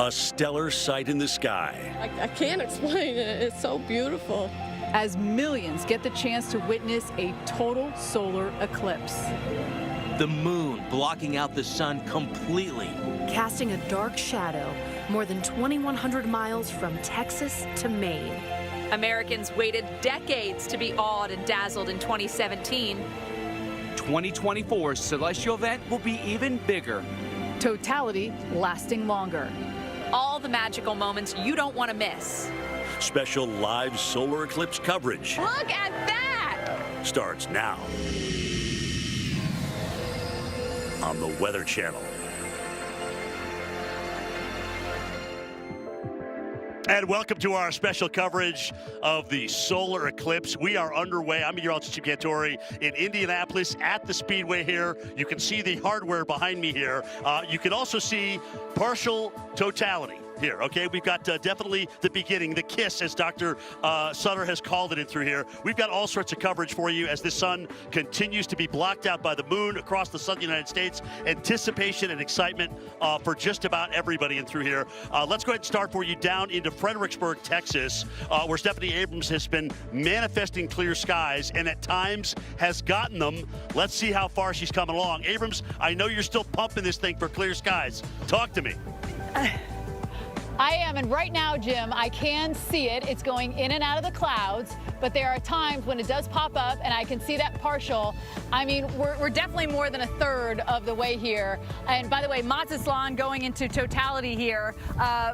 A stellar sight in the sky. I can't explain it. It's so beautiful. As millions get the chance to witness a total solar eclipse. The moon blocking out the sun completely. Casting a dark shadow more than 2,100 miles from Texas to Maine. Americans waited decades to be awed and dazzled in 2017. 2024's celestial event will be even bigger. Totality lasting longer. All the magical moments you don't want to miss. Special live solar eclipse coverage Look at that! starts now on the Weather Channel. And welcome to our special coverage of the solar eclipse. We are underway. I'm meteorologist Jim Cantori in Indianapolis at the Speedway here. You can see the hardware behind me here. You can also see partial totality here, okay? We've got definitely the beginning, the kiss, as Dr. Sutter has called it in through here. We've got all sorts of coverage for you as the sun continues to be blocked out by the moon across the southern United States. Anticipation and excitement for just about everybody in through here. Let's go ahead and start for you down into Fredericksburg, Texas, where Stephanie Abrams has been manifesting clear skies and at times has gotten them. Let's see how far she's coming along. Abrams, I know you're still pumping this thing for clear skies. Talk to me. I am, and right now, Jim, I can see it. It's going in and out of the clouds, but there are times when it does pop up, and I can see that partial. I mean, we're definitely more than a third of the way here. And by the way, Mazatlan going into totality here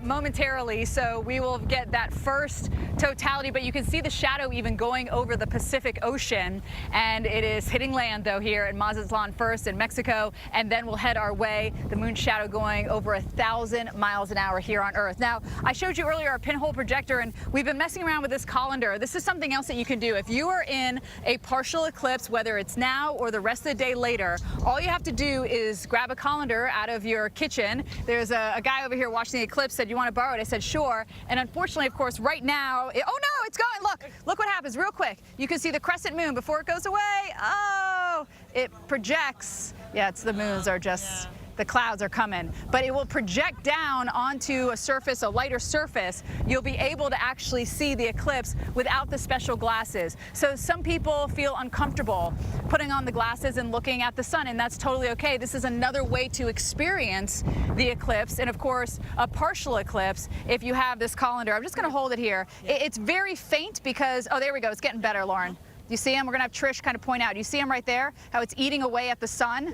momentarily, so we will get that first totality, but you can see the shadow even going over the Pacific Ocean, and it is hitting land, though, here in Mazatlan first in Mexico, and then we'll head our way, the moon shadow going over 1,000 miles an hour here on Earth. Now, I showed you earlier our pinhole projector, and we've been messing around with this colander. This is something else that you can do. If you are in a partial eclipse, whether it's now or the rest of the day later, all you have to do is grab a colander out of your kitchen. There's a guy over here watching the eclipse said, "You want to borrow it?" I said, "Sure." And unfortunately, of course, right now, oh no, it's going. Look what happens real quick. You can see the crescent moon before it goes away. Oh, it projects. Yeah, it's the moons are just... The clouds are coming, but it will project down onto a surface, a lighter surface. You'll be able to actually see the eclipse without the special glasses. So some people feel uncomfortable putting on the glasses and looking at the sun, and that's totally okay. This is another way to experience the eclipse, and of course, a partial eclipse if you have this colander. I'm just gonna hold it here. It's very faint because, oh, there we go, it's getting better, Lauren. You see him? We're going to have Trish kind of point out. You see him right there? How it's eating away at the sun?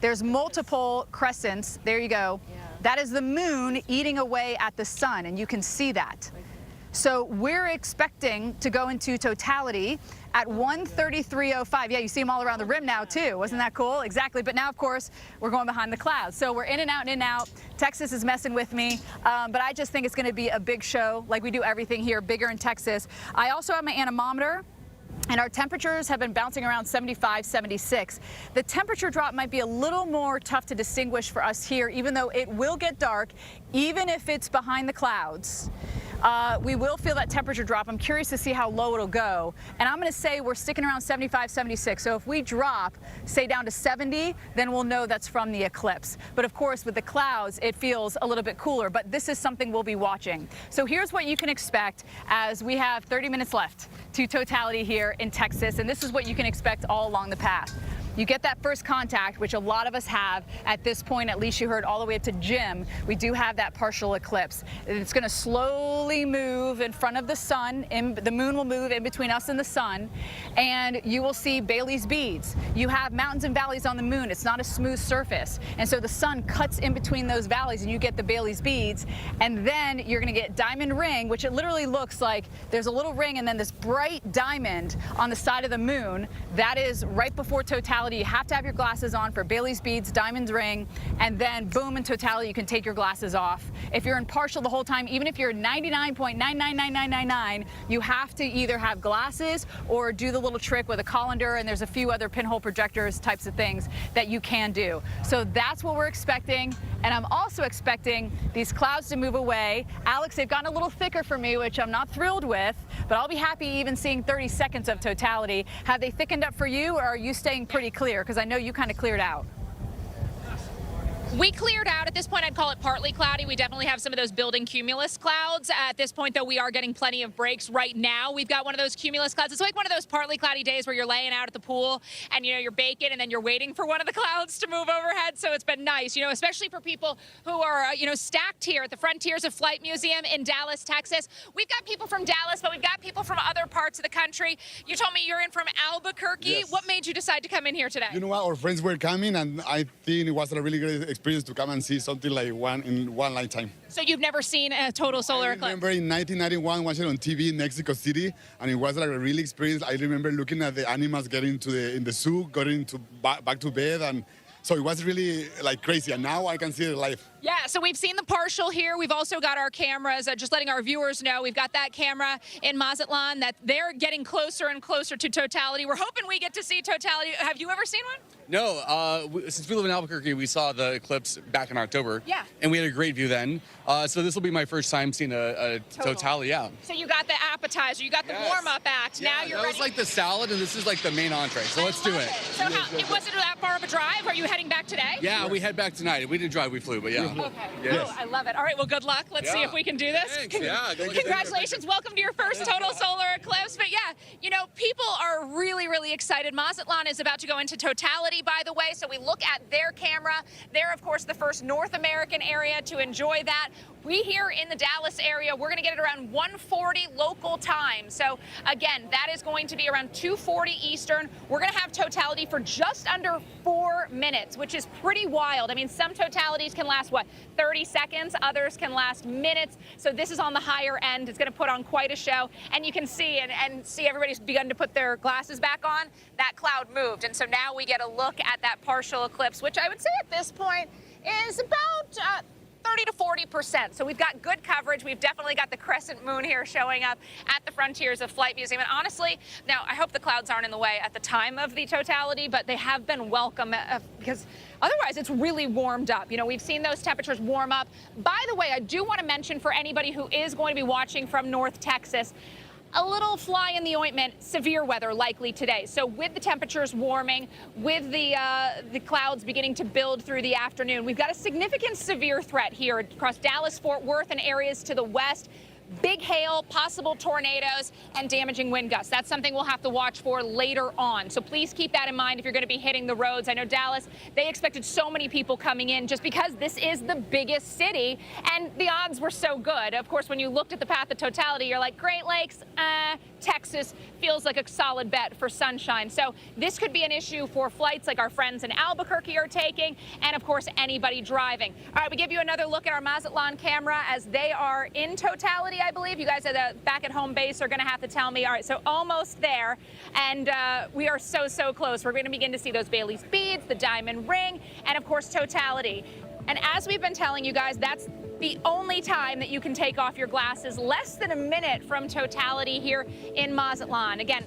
There's multiple crescents. There you go. Yeah. That is the moon eating away at the sun, and you can see that. So we're expecting to go into totality at 1:33:05. Yeah, you see them all around the rim now, too. Wasn't that cool? Exactly. But now, of course, we're going behind the clouds. So we're in and out and in and out. Texas is messing with me. But I just think it's going to be a big show, like we do everything here, bigger in Texas. I also have my anemometer. And our temperatures have been bouncing around 75, 76. The temperature drop might be a little more tough to distinguish for us here, even though it will get dark, even if it's behind the clouds. We will feel that temperature drop. I'm curious to see how low it'll go. And I'm going to say we're sticking around 75, 76. So if we drop, say down to 70, then we'll know that's from the eclipse. But of course, with the clouds, it feels a little bit cooler. But this is something we'll be watching. So here's what you can expect as we have 30 minutes left to totality here in Texas. And this is what you can expect all along the path. You get that first contact, which a lot of us have at this point. At least you heard all the way up to Jim. We do have that partial eclipse. It's going to slowly move in front of the sun. The moon will move in between us and the sun, and you will see Bailey's beads. You have mountains and valleys on the moon. It's not a smooth surface, and so the sun cuts in between those valleys, and you get the Bailey's beads. And then you're going to get diamond ring, which it literally looks like there's a little ring and then this bright diamond on the side of the moon. That is right before totality. You have to have your glasses on for Bailey's beads, diamond ring, and then boom, in totality, you can take your glasses off. If you're in partial the whole time, even if you're 99.999999, you have to either have glasses or do the little trick with a colander, and there's a few other pinhole projectors types of things that you can do. So that's what we're expecting, and I'm also expecting these clouds to move away. Alex, they've gotten a little thicker for me, which I'm not thrilled with, but I'll be happy even seeing 30 seconds of totality. Have they thickened up for you, or are you staying pretty clear? Because I know you kind of cleared out. We cleared out. At this point, I'd call it partly cloudy. We definitely have some of those building cumulus clouds. At this point, though, we are getting plenty of breaks. Right now, we've got one of those cumulus clouds. It's like one of those partly cloudy days where you're laying out at the pool and, you're baking and then you're waiting for one of the clouds to move overhead. So it's been nice, especially for people who are, stacked here at the Frontiers of Flight Museum in Dallas, Texas. We've got people from Dallas, but we've got people from other parts of the country. You told me you're in from Albuquerque. Yes. What made you decide to come in here today? You know what? Our friends were coming, and I think it was a really great experience to come and see something like in one lifetime. So you've never seen a total solar eclipse? I remember in 1991 watching it on TV in Mexico City, and it was like a real experience. I remember looking at the animals getting in the zoo, getting back to bed, and so it was really like crazy. And now I can see it live. Yeah, so we've seen the partial here. We've also got our cameras, just letting our viewers know. We've got that camera in Mazatlan that they're getting closer and closer to totality. We're hoping we get to see totality. Have you ever seen one? No, since we live in Albuquerque, we saw the eclipse back in October. Yeah. And we had a great view then. So this will be my first time seeing a totality, yeah. So you got the appetizer, you got the warm-up act. Yeah, now you're that ready. was like the salad, and this is like the main entree. So let's do it. So was it that far of a drive? Are you heading back today? Yeah, we head back tonight. We didn't drive, we flew, but yeah. Okay. Yes. Oh, I love it. All right, well, good luck. Let's see if we can do this. Thanks. Yeah, Congratulations. Welcome to your first total solar eclipse. But yeah, people are really, really excited. Mazatlan is about to go into totality, by the way. So we look at their camera. They're, of course, the first North American area to enjoy that. We here in the Dallas area, we're going to get it around 1:40 local time. So again, that is going to be around 2:40 Eastern. We're going to have totality for just under 4 minutes, which is pretty wild. I mean, some totalities can last, 30 seconds? Others can last minutes. So this is on the higher end. It's going to put on quite a show. And you can see, and see everybody's begun to put their glasses back on. That cloud moved. And so now we get a look at that partial eclipse, which I would say at this point is about 30 to 40%. So we've got good coverage. We've definitely got the crescent moon here showing up at the Frontiers of Flight Museum. And honestly, now I hope the clouds aren't in the way at the time of the totality, but they have been welcome because otherwise it's really warmed up. We've seen those temperatures warm up. By the way, I do want to mention for anybody who is going to be watching from North Texas, a little fly in the ointment, severe weather likely today. So with the temperatures warming, with the clouds beginning to build through the afternoon, we've got a significant severe threat here across Dallas, Fort Worth, and areas to the west. Big hail, possible tornadoes, and damaging wind gusts. That's something we'll have to watch for later on. So please keep that in mind if you're going to be hitting the roads. I know Dallas, they expected so many people coming in just because this is the biggest city, and the odds were so good. Of course, when you looked at the path of totality, you're like, Great Lakes, Texas feels like a solid bet for sunshine. So this could be an issue for flights like our friends in Albuquerque are taking, and of course, anybody driving. All right, we give you another look at our Mazatlan camera as they are in totality, I believe. You guys at the back at home base are going to have to tell me. All right, so almost there, and we are so close. We're going to begin to see those Bailey's beads, the diamond ring, and of course, totality. And as we've been telling you guys, that's the only time that you can take off your glasses, less than a minute from totality here in Mazatlan. Again,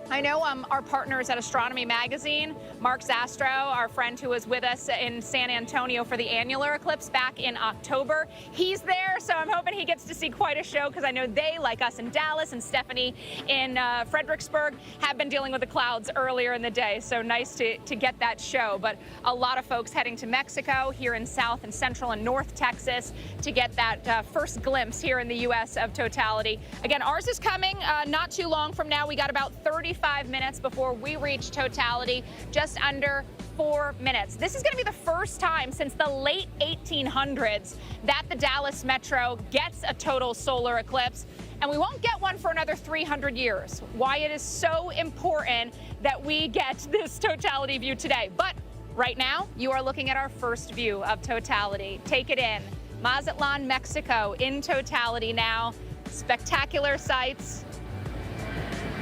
I know our partners at Astronomy Magazine, Mark Zastro, our friend who was with us in San Antonio for the annular eclipse back in October. He's there, so I'm hoping he gets to see quite a show because I know they, like us in Dallas and Stephanie in Fredericksburg, have been dealing with the clouds earlier in the day. So nice to get that show. But a lot of folks heading to Mexico, here in South and Central and North Texas, to get that first glimpse here in the U.S. of totality. Again, ours is coming not too long from now. We got about 35 minutes before we reach totality, just under 4 minutes. This is going to be the first time since the late 1800s that the Dallas Metro gets a total solar eclipse, and we won't get one for another 300 years. Why it is so important that we get this totality view today. But right now, you are looking at our first view of totality. Take it in. Mazatlan, Mexico, in totality now. Spectacular sights.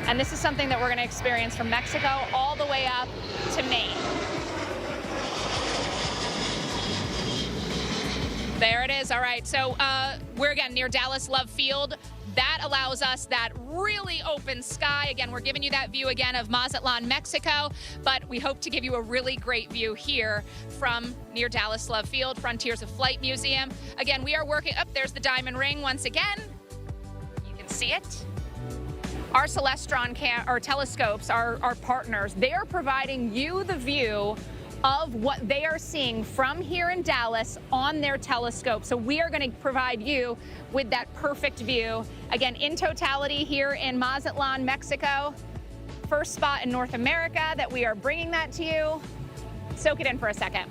And this is something that we're going to experience from Mexico all the way up to Maine. There it is. All right. So we're, again, near Dallas Love Field. That allows us that really open sky. Again, we're giving you that view again of Mazatlan, Mexico, but we hope to give you a really great view here from near Dallas Love Field, Frontiers of Flight Museum. Again, we are working up. There's the diamond ring once again. You can see it. Our Celestron telescopes, our partners, they are providing you the view of what they are seeing from here in Dallas on their telescope. So we are going to provide you with that perfect view. Again, in totality here in Mazatlan, Mexico. First spot in North America that we are bringing that to you. Soak it in for a second.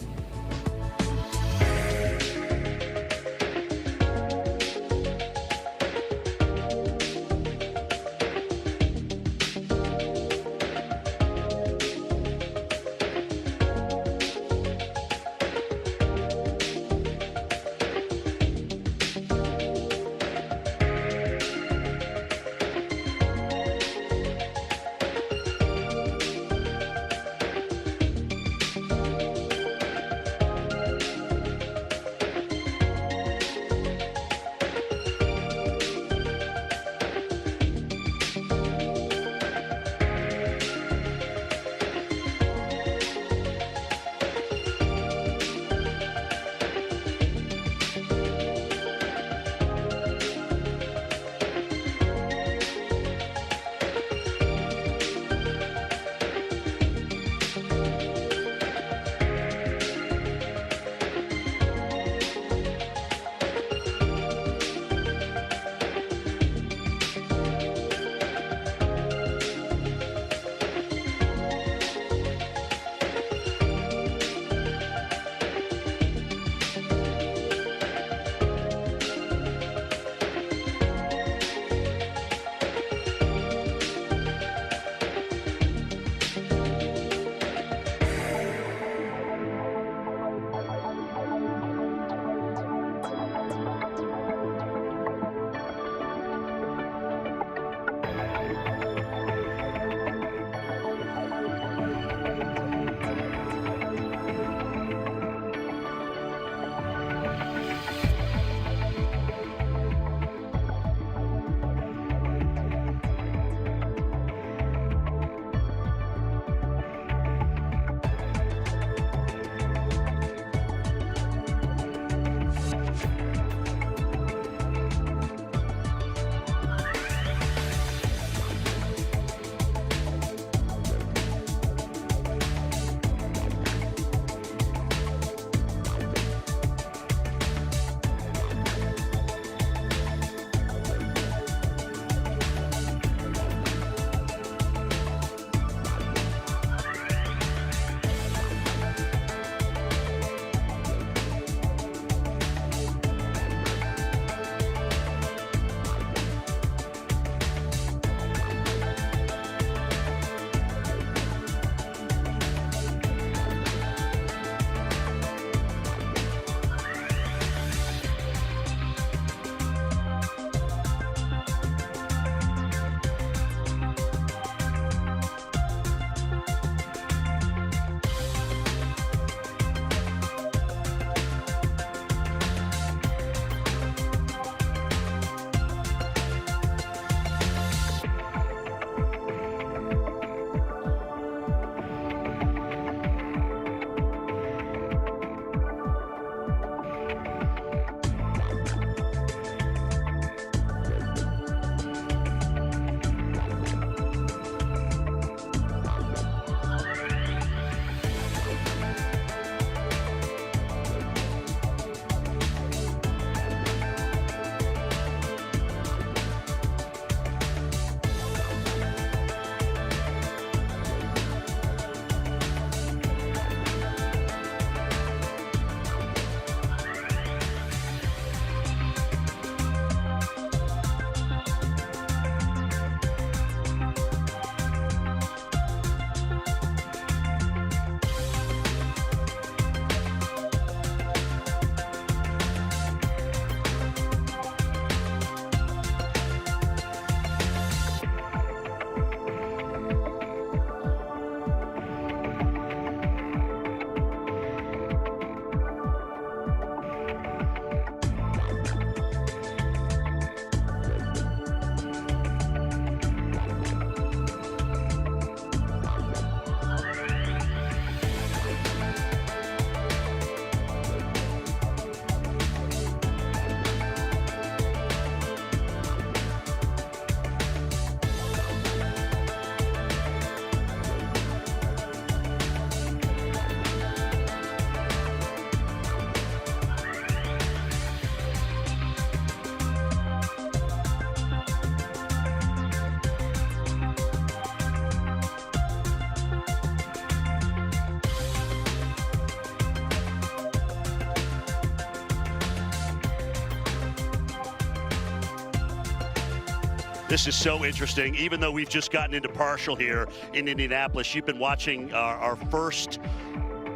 This is so interesting. Even though we've just gotten into partial here in Indianapolis, you've been watching our first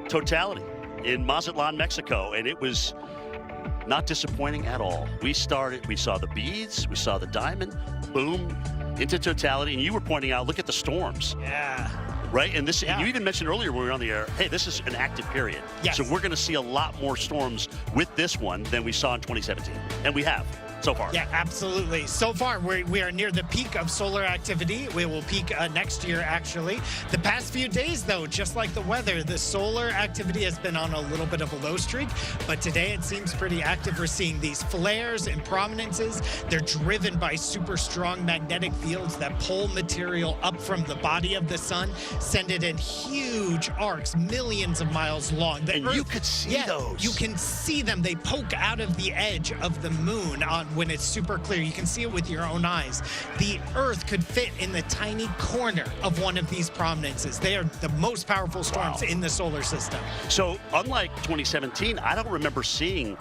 totality in Mazatlan, Mexico, and it was not disappointing at all. We saw the beads, we saw the diamond, boom, into totality, and you were pointing out, look at the storms. Yeah. Right, and this, and you even mentioned earlier when we were on the air, hey, this is an active period. Yes. So we're gonna see a lot more storms with this one than we saw in 2017, and we have. So far. Yeah, absolutely. So far, we are near the peak of solar activity. We will peak next year, actually. The past few days, though, just like the weather, the solar activity has been on a little bit of a low streak, but today it seems pretty active. We're seeing these flares and prominences. They're driven by super strong magnetic fields that pull material up from the body of the sun, send it in huge arcs, millions of miles long. The and Earth, you could see those. You can see them. They poke out of the edge of the moon when it's super clear. You can see it with your own eyes. The Earth could fit in the tiny corner of one of these prominences. They are the most powerful storms in the solar system. So unlike 2017, I don't remember seeing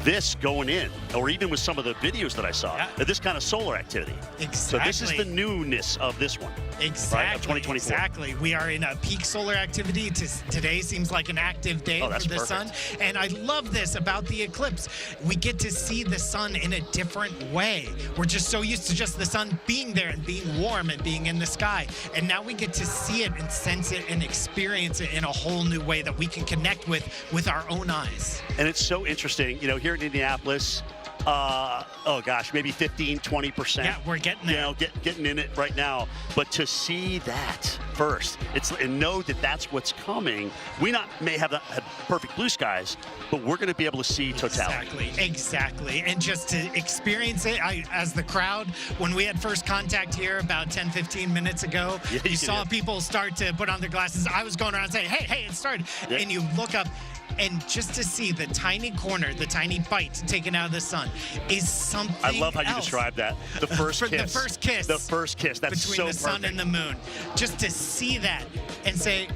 this going in, or even with some of the videos that I saw, this kind of solar activity. Exactly. So this is the newness of this one. Exactly. Right, of 2024. Exactly. We are in a peak solar activity. Today seems like an active day for the sun. And I love this about the eclipse. We get to see the sun in a different way. We're just so used to just the sun being there and being warm and being in the sky. And now we get to see it and sense it and experience it in a whole new way that we can connect with our own eyes. And it's so interesting, you know, here in Indianapolis, oh gosh, maybe 15, 20%. Yeah, we're getting there. You know, getting in it right now. But to see that first, and know that that's what's coming. We may have perfect blue skies, but we're going to be able to see totality. Exactly. And just to experience it, as the crowd, when we had first contact here about 10, 15 minutes ago, you saw people start to put on their glasses. I was going around saying, hey, it started. Yeah. And you look up, and just to see the tiny corner, the tiny bite taken out of the sun is something I love how you described that. The first kiss. The first kiss. The first kiss. That's between so the sun perfect. and the moon. Just to see that and say,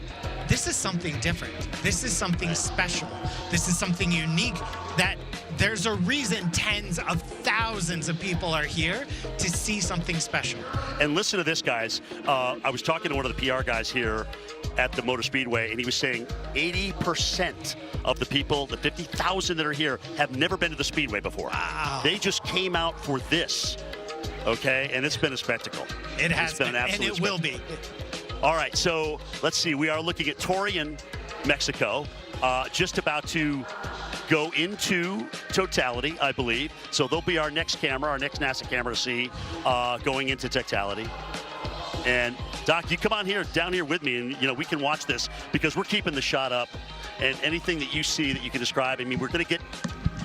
this is something different. This is something special. This is something unique that there's a reason tens of thousands of people are here to see something special. And listen to this, guys. I was talking to one of the PR guys here at the Motor Speedway, and he was saying 80% of the people, the 50,000 that are here, have never been to the Speedway before. Wow. They just came out for this, okay? And it's been a spectacle. It has been an absolute and it will be. All right, so let's see. We are looking at Torreon, Mexico, just about to go into totality, I believe. So they'll be our next camera, our next NASA camera to see going into totality. And Doc, you come on here, down here with me, and you know we can watch this because we're keeping the shot up. And anything that you see that you can describe, I mean, we're going to get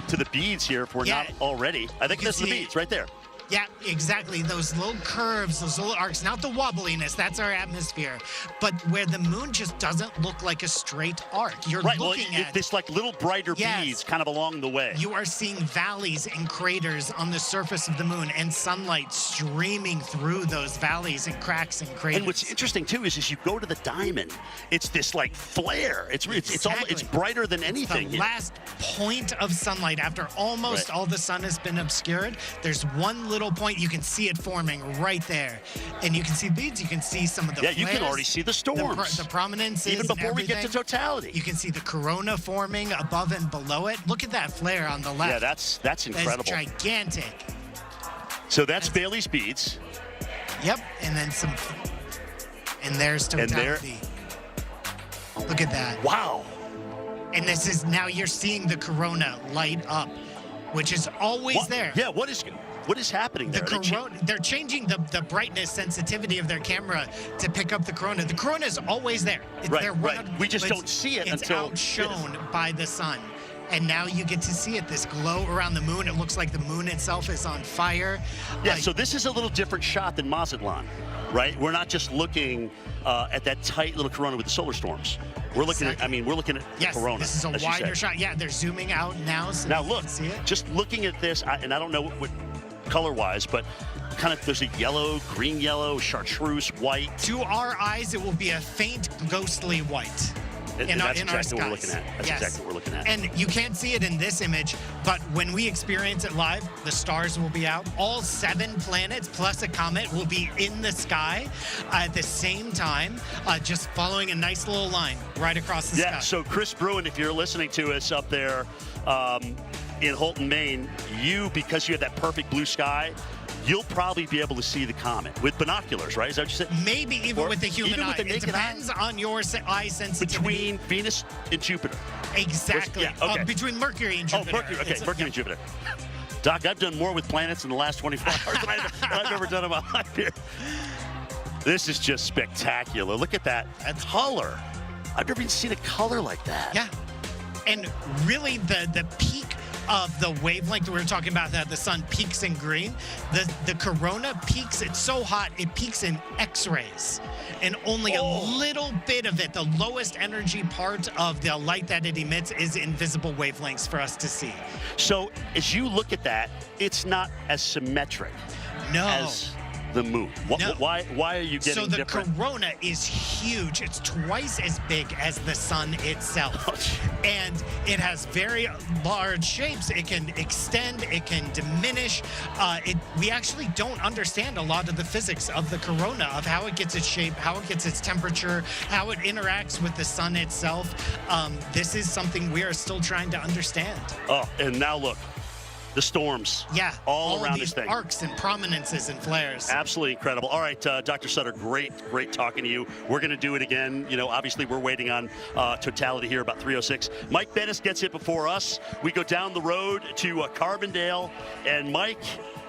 to the beads here if we're not already. I think that's the beads right there. Yeah, exactly. Those little curves, those little arcs, not the wobbliness, that's our atmosphere, but where the moon just doesn't look like a straight arc. You're looking at this like little brighter beads kind of along the way. You are seeing valleys and craters on the surface of the moon and sunlight streaming through those valleys and cracks and craters. And what's interesting too is as you go to the diamond, it's this like flare. It's brighter than anything. The last point of sunlight after almost all the sun has been obscured, there's one little point, you can see it forming right there. And you can see beads, you can see some of the flares, you can already see the storms. The prominences. Even before we get to totality. You can see the corona forming above and below it. Look at that flare on the left. Yeah, that's incredible. That's gigantic. So that's Bailey's beads. Yep, and then some, and there's totality. Look at that. Wow. And this is, now you're seeing the corona light up, which is always there. Yeah, what is happening there? They're changing the brightness sensitivity of their camera to pick up the corona. The corona is always there. We just don't see it until it's outshone by the sun. And now you get to see it, this glow around the moon. It looks like the moon itself is on fire. Yeah, so this is a little different shot than Mazatlan, right? We're not just looking at that tight little corona with the solar storms. We're looking at, we're looking at the corona. This is a wider shot. Yeah, they're zooming out now. So now look, see it. Just looking at this, and I don't know what color-wise, but kind of there's a yellow, green-yellow, chartreuse, white. To our eyes, it will be a faint, ghostly white. in our skies. Exactly what we're looking at. That's Yes. exactly what we're looking at. And you can't see it in this image, but when we experience it live, the stars will be out. All 7 planets plus a comet will be in the sky at the same time, just following a nice little line right across the sky. Yeah, so Chris Bruin, if you're listening to us up there in Holton, Maine, because you have that perfect blue sky, you'll probably be able to see the comet with binoculars, right? Is that what you said? Maybe even with the human even eye. with the It naked depends on your eye sensitivity. Between Venus and Jupiter. Exactly. Yeah, okay. Between Mercury and Jupiter. Oh, Mercury. Okay, Mercury and Jupiter. Doc, I've done more with planets in the last 24 hours than I've ever done in my life here. This is just spectacular. Look at that color. I've never even seen a color like that. Yeah. And really the peak of the wavelength we were talking about, that the sun peaks in green, the corona peaks, it's so hot, it peaks in X-rays. And only a little bit of it, the lowest energy part of the light that it emits, is invisible wavelengths for us to see. So as you look at that, it's not as symmetric as the moon. Why are you getting different? So the corona is huge. It's twice as big as the sun itself. And it has very large shapes. It can extend, it can diminish. We actually don't understand a lot of the physics of the corona, of how it gets its shape, how it gets its temperature, how it interacts with the sun itself. This is something we are still trying to understand. Oh, and now look. The storms. Yeah. All around these this thing. Arcs and prominences and flares. Absolutely incredible. All right, Dr. Sutter, great talking to you. We're going to do it again. You know, obviously we're waiting on totality here about 3:06. Mike Bennis gets it before us. We go down the road to Carbondale. And Mike,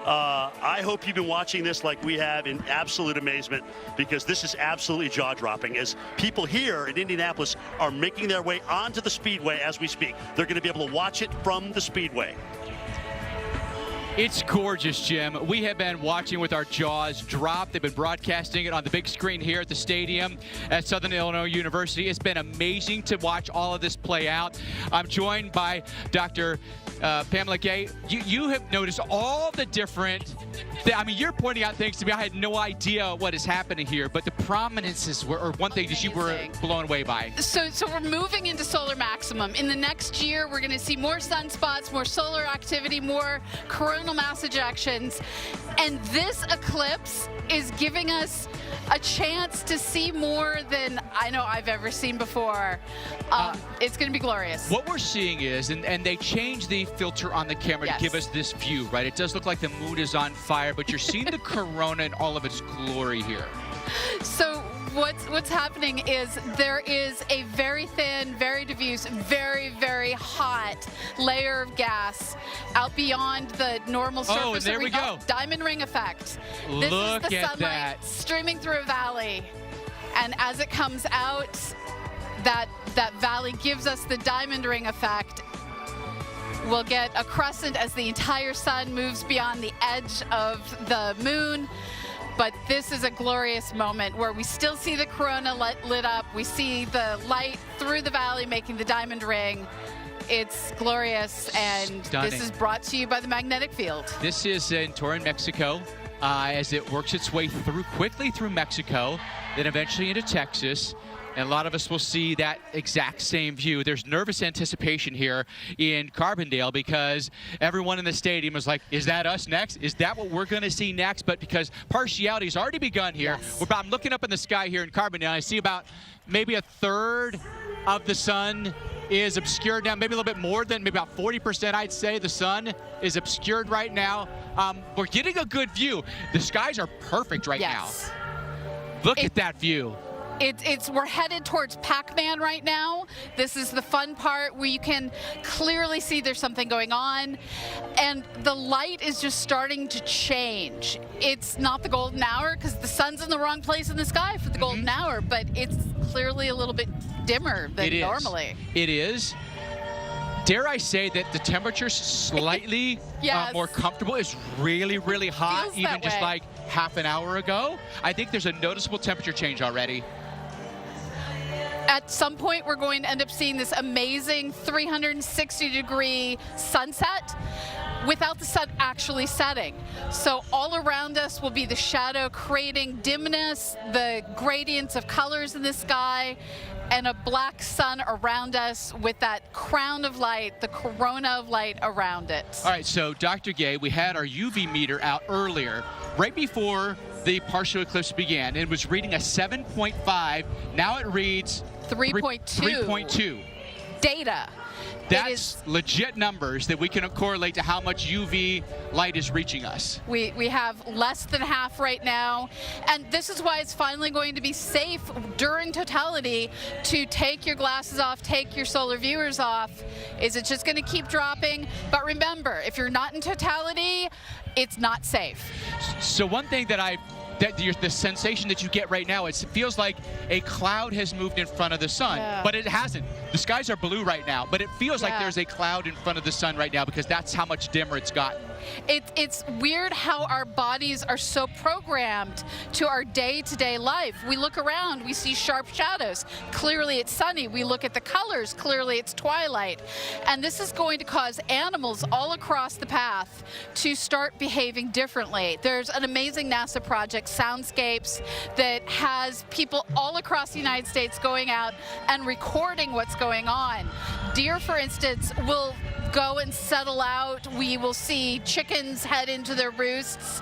I hope you've been watching this like we have in absolute amazement, because this is absolutely jaw-dropping as people here in Indianapolis are making their way onto the Speedway as we speak. They're going to be able to watch it from the Speedway. It's gorgeous, Jim. We have been watching with our jaws dropped. They've been broadcasting it on the big screen here at the stadium at Southern Illinois University. It's been amazing to watch all of this play out. I'm joined by Dr. Pamela Gay. You have noticed all the different, I mean, you're pointing out things to me. I had no idea what is happening here, but the prominences were one thing that you were blown away by. So we're moving into solar maximum. In the next year, we're going to see more sunspots, more solar activity, more coronal mass ejections. And this eclipse is giving us a chance to see more than I know I've ever seen before. It's going to be glorious. What we're seeing is, and they changed the filter on the camera to give us this view, right? It does look like the moon is on fire, but you're seeing the corona in all of its glory here. So what's happening is there is a very thin, very diffuse, very, very hot layer of gas out beyond the normal surface. Oh, and there we go. Diamond ring effect. This Look is the at sunlight that. streaming through a valley. And as it comes out, that valley gives us the diamond ring effect. We'll get a crescent as the entire sun moves beyond the edge of the moon. But this is a glorious moment where we still see the corona lit up. We see the light through the valley making the diamond ring. It's glorious, and Stunning. This is brought to you by the magnetic field. This is in Torreon, Mexico, as it works its way quickly through Mexico, then eventually into Texas. And a lot of us will see that exact same view. There's nervous anticipation here in Carbondale because everyone in the stadium is like, is that us next? Is that what we're going to see next? But because partiality has already begun here, I'm looking up in the sky here in Carbondale, and I see about maybe a third of the sun is obscured now, maybe a little bit more than, maybe about 40%, I'd say. The sun is obscured right now. We're getting a good view. The skies are perfect right now. Look at that view. We're headed towards Pac-Man right now. This is the fun part where you can clearly see there's something going on, and the light is just starting to change. It's not the golden hour because the sun's in the wrong place in the sky for the golden hour, but it's clearly a little bit dimmer than normally. It is. Dare I say that the temperature's slightly more comfortable? It's really, really hot, even just like half an hour ago. I think there's a noticeable temperature change already. At some point, we're going to end up seeing this amazing 360-degree sunset without the sun actually setting. So all around us will be the shadow creating dimness, the gradients of colors in the sky, and a black sun around us with that crown of light, the corona of light around it. All right, so Dr. Gay, we had our UV meter out earlier, right before the partial eclipse began. It was reading a 7.5. Now it reads 3.2. 3.2. Data. That's legit numbers that we can correlate to how much UV light is reaching us. We have less than half right now, and this is why it's finally going to be safe during totality to take your glasses off, take your solar viewers off. Is it just going to keep dropping? But remember, if you're not in totality, it's not safe. So one thing that the sensation that you get right now, it feels like a cloud has moved in front of the sun, but it hasn't. The skies are blue right now, but it feels like there's a cloud in front of the sun right now because that's how much dimmer it's gotten. It's weird how our bodies are so programmed to our day-to-day life. We look around, we see sharp shadows. Clearly it's sunny. We look at the colors. Clearly it's twilight. And this is going to cause animals all across the path to start behaving differently. There's an amazing NASA project, Soundscapes, that has people all across the United States going out and recording what's going on. Deer, for instance, will go and settle out. We will see chickens head into their roosts.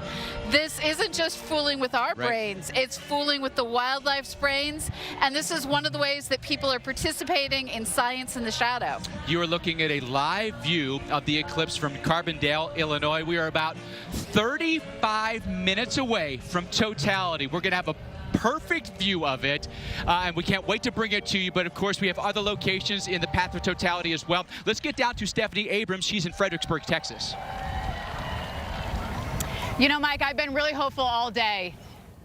This isn't just fooling with our brains, it's fooling with the wildlife's brains, and this is one of the ways that people are participating in science in the shadow. You are looking at a live view of the eclipse from Carbondale, Illinois. We are about 35 minutes away from totality. We're going to have a perfect view of it, and we can't wait to bring it to you. But of course, we have other locations in the path of totality as well. Let's get down to Stephanie Abrams. She's in Fredericksburg, Texas. You know, Mike, I've been really hopeful all day,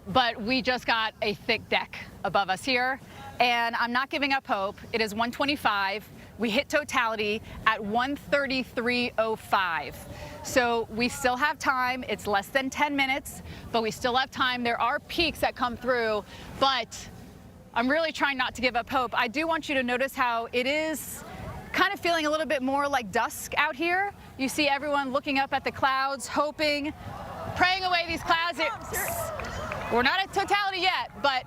but we just got a thick deck above us here, and I'm not giving up hope. It is 1:25. We hit totality at 1:33:05. So we still have time. It's less than 10 minutes, but we still have time. There are peaks that come through, but I'm really trying not to give up hope. I do want you to notice how it is kind of feeling a little bit more like dusk out here. You see everyone looking up at the clouds, hoping, praying away these clouds. We're not at totality yet, but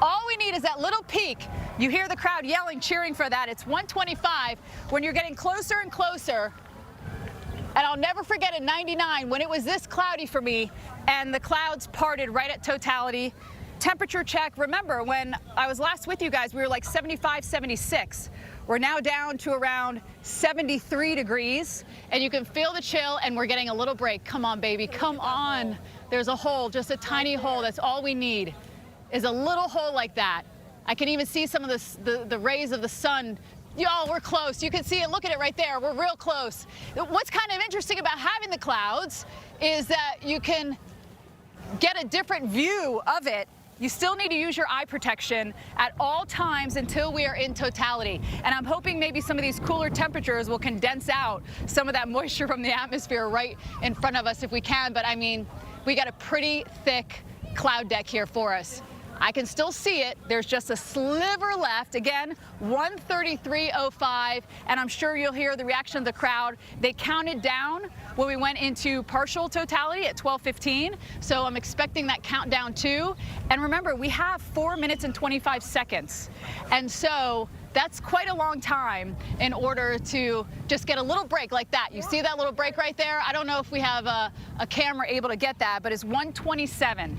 all we need is that little peak. You hear the crowd yelling, cheering for that. It's 1:25. When you're getting closer and closer, and I'll never forget in '99 when it was this cloudy for me and the clouds parted right at totality. Temperature check. Remember, when I was last with you guys, we were like 75, 76. We're now down to around 73 degrees, and you can feel the chill, and we're getting a little break. Come on, baby, come on. There's a hole, just a tiny hole. That's all we need, is a little hole like that. I can even see some of the rays of the sun. Y'all, we're close. You can see it. Look at it right there. We're real close. What's kind of interesting about having the clouds is that you can get a different view of it. You still need to use your eye protection at all times until we are in totality. And I'm hoping maybe some of these cooler temperatures will condense out some of that moisture from the atmosphere right in front of us if we can. But I mean, we got a pretty thick cloud deck here for us. I can still see it. There's just a sliver left. Again, 1:33:05, and I'm sure you'll hear the reaction of the crowd. They counted down when we went into partial totality at 12:15, so I'm expecting that countdown too. And remember, we have 4 minutes and 25 seconds, and so that's quite a long time in order to just get a little break like that. You see that little break right there? I don't know if we have a camera able to get that, but it's 1:27.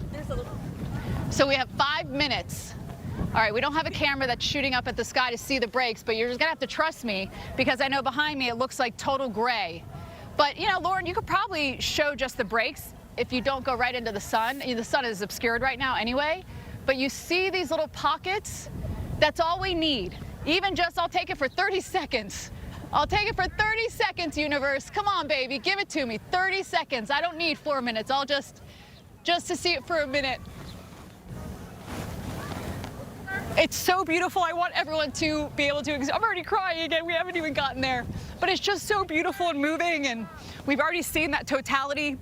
So we have 5 minutes. All right, we don't have a camera that's shooting up at the sky to see the breaks, but you're just gonna have to trust me because I know behind me it looks like total gray. But you know, Lauren, you could probably show just the breaks if you don't go right into the sun. The sun is obscured right now anyway, but you see these little pockets? That's all we need. Even just, I'll take it for 30 seconds. I'll take it for 30 seconds, universe. Come on, baby, give it to me. 30 seconds. I don't need 4 minutes. I'll just to see it for a minute. It's so beautiful. I want everyone to be able to, I'm already crying again. We haven't even gotten there. But it's just so beautiful and moving. And we've already seen that totality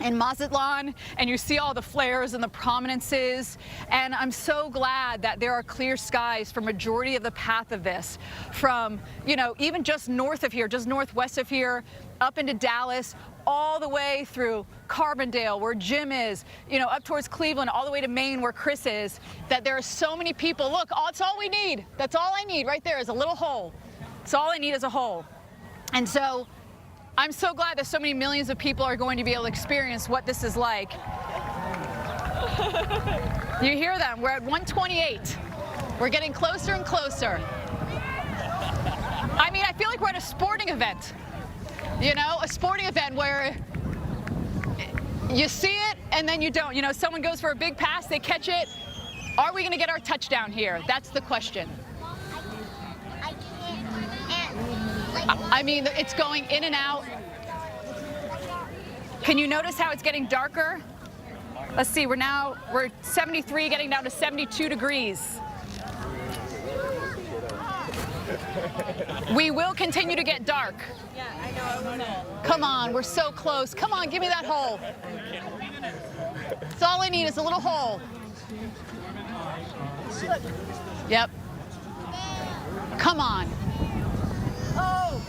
in Mazatlan, and you see all the flares and the prominences. And I'm so glad that there are clear skies for majority of the path of this, from, you know, even just north of here, just northwest of here, up into Dallas, all the way through Carbondale, where Jim is, you know, up towards Cleveland, all the way to Maine, where Chris is, that there are so many people. Look, that's all we need. That's all I need right there is a little hole. That's all I need is a hole. And so I'm so glad that so many millions of people are going to be able to experience what this is like. You hear them. We're at 128. We're getting closer and closer. I mean, I feel like we're at a sporting event. You know, a sporting event where you see it and then you don't. You know, someone goes for a big pass, they catch it. Are we going to get our touchdown here? That's the question. I mean, it's going in and out. Can you notice how it's getting darker? Let's see, we're 73, getting down to 72 degrees. We will continue to get dark. Yeah, I know. Come on, we're so close. Come on, give me that hole. That's all I need is a little hole. Yep. Come on. Oh.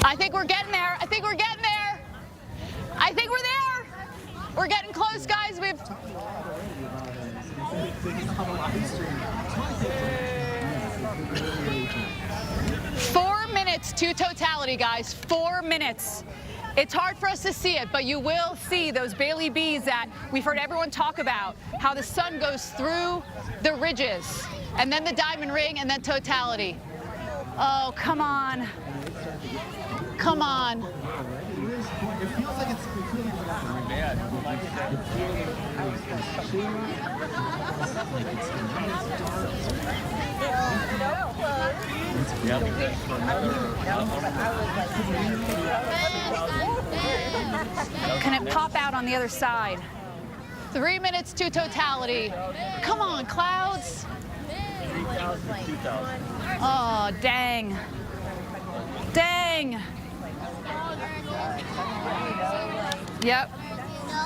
I think we're getting there. I think we're getting there. I think we're there. We're getting close, guys. 4 minutes to totality, guys. 4 minutes. It's hard for us to see it, but you will see those Bailey bees that we've heard everyone talk about, how the sun goes through the ridges, and then the diamond ring, and then totality. Oh, come on. Come on. Can it pop out on the other side? 3 minutes to totality. Come on, clouds. Oh, dang. Dang. Yep.